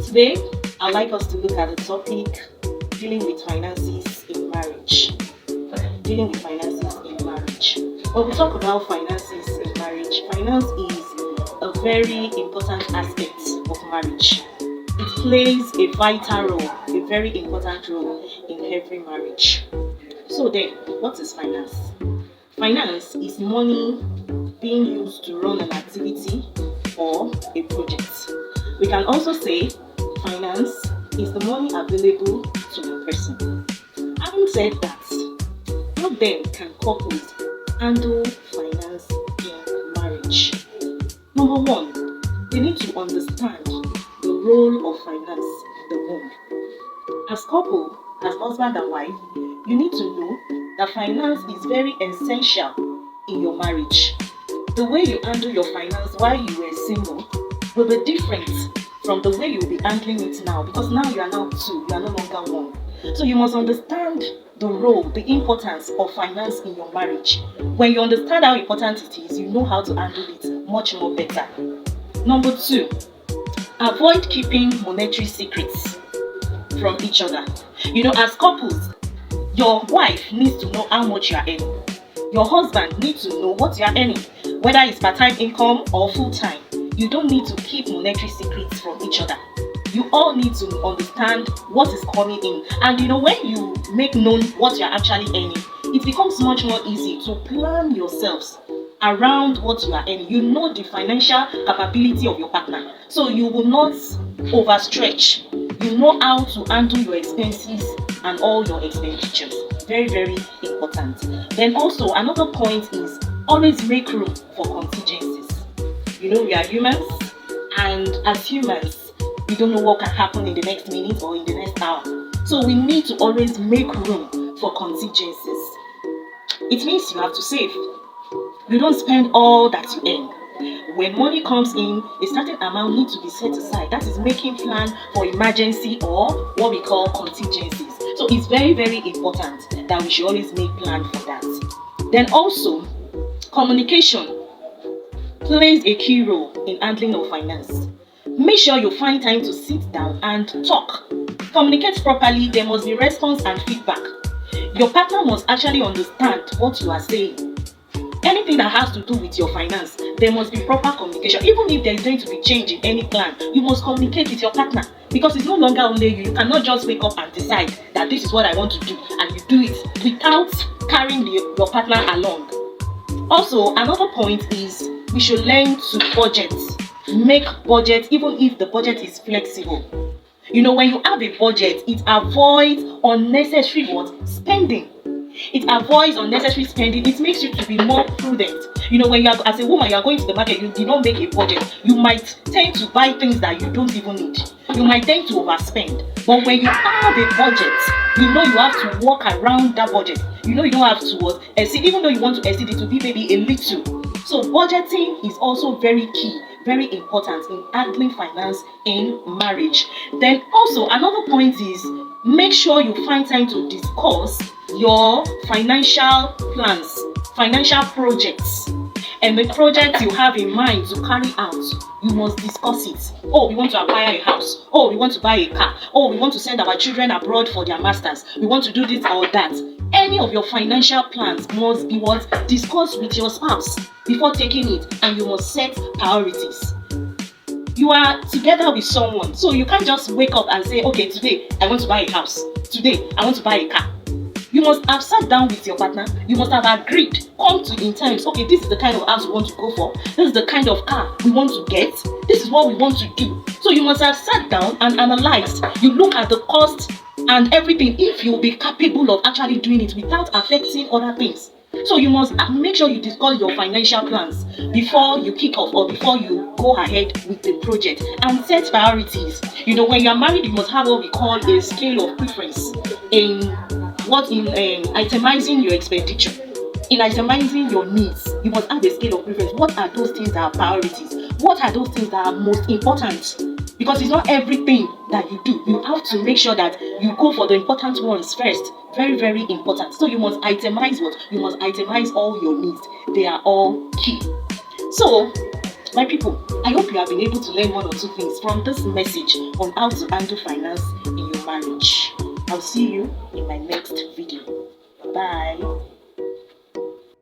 Today, I'd like us to look at the topic dealing with finances in marriage. Dealing with finances in marriage. When we talk about finances in marriage, finance is a very important aspect of marriage. It plays a vital role, a very important role in every marriage. So then, what is finance? Finance is money being used to run an activity or a project. We can also say finance is the money available to a person. Having said that, how then can couples handle finance in marriage? Number one, they need to understand the role of finance in the home. As couple, as husband and wife, you need to know that finance is very essential in your marriage. The way you handle your finance while you were single will be different from the way you'll be handling it now, because now you are now two, you are no longer one. So you must understand the role, the importance of finance in your marriage. When you understand how important it is, you know how to handle it much more better. Number two, avoid keeping monetary secrets from each other. As couples, your wife needs to know how much you are earning. Your husband needs to know what you are earning, whether it's part-time income or full-time. You don't need to keep monetary secrets from each other. You all need to understand what is coming in. And when you make known what you're actually earning, it becomes much more easy to plan yourselves around what you are earning. You know the financial capability of your partner, so you will not overstretch. You know how to handle your expenses and all your expenditures. Very, very important. Then also another point is always make room for contingencies. We are humans, and as humans, we don't know what can happen in the next minute or in the next hour. So we need to always make room for contingencies. It means you have to save. You don't spend all that you earn. When money comes in, a certain amount needs to be set aside. That is making plan for emergency or what we call contingencies. So it's very, very important that we should always make plan for that. Then also, communication plays a key role in handling of finance. Make sure you find time to sit down and talk. Communicate properly. There must be response and feedback. Your partner must actually understand what you are saying. Anything that has to do with your finance, there must be proper communication. Even if there is going to be change in any plan, you must communicate with your partner, because it's no longer only you. You cannot just wake up and decide that this is what I want to do, and you do it without carrying your partner along. Also, another point is we should learn to budget. Make budget even if the budget is flexible. When you have a budget, it avoids unnecessary spending. It avoids unnecessary spending. It makes you to be more prudent. When you are, as a woman, you are going to the market, you do not make a budget. You might tend to buy things that you don't even need. You might tend to overspend. But when you have a budget, you have to walk around that budget. You don't have to exceed, even though you want to exceed it to be maybe a little. So budgeting is also very key, very important in handling finance in marriage. Then also another point is make sure you find time to discuss your financial plans, financial projects, and the project you have in mind to carry out. You must discuss it. Oh, we want to acquire a house. Oh, we want to buy a car. Oh, we want to send our children abroad for their masters. We want to do this or that. Any of your financial plans must be discussed with your spouse before taking it, and you must set priorities. You are together with someone, so you can't just wake up and say, okay, today I want to buy a house. Today I want to buy a car. You must have sat down with your partner. You must have agreed, come to in terms. Okay, this is the kind of house we want to go for. This is the kind of car we want to get. This is what we want to do. So you must have sat down and analyzed. You look at the cost and everything, if you'll be capable of actually doing it without affecting other things. So you must make sure you discuss your financial plans before you kick off or before you go ahead with the project, and set priorities. When you are married, you must have what we call a scale of preference in itemizing your expenditure, in itemizing your needs. You must have a scale of preference. What are those things that are priorities? What are those things that are most important? Because it's not everything that you do. You have to make sure that you go for the important ones first. Very, very important. So you must itemize You must itemize all your needs. They are all key. So My people, I hope you have been able to learn one or two things from this message on how to handle finance in your marriage. I'll see you in my next video. Bye.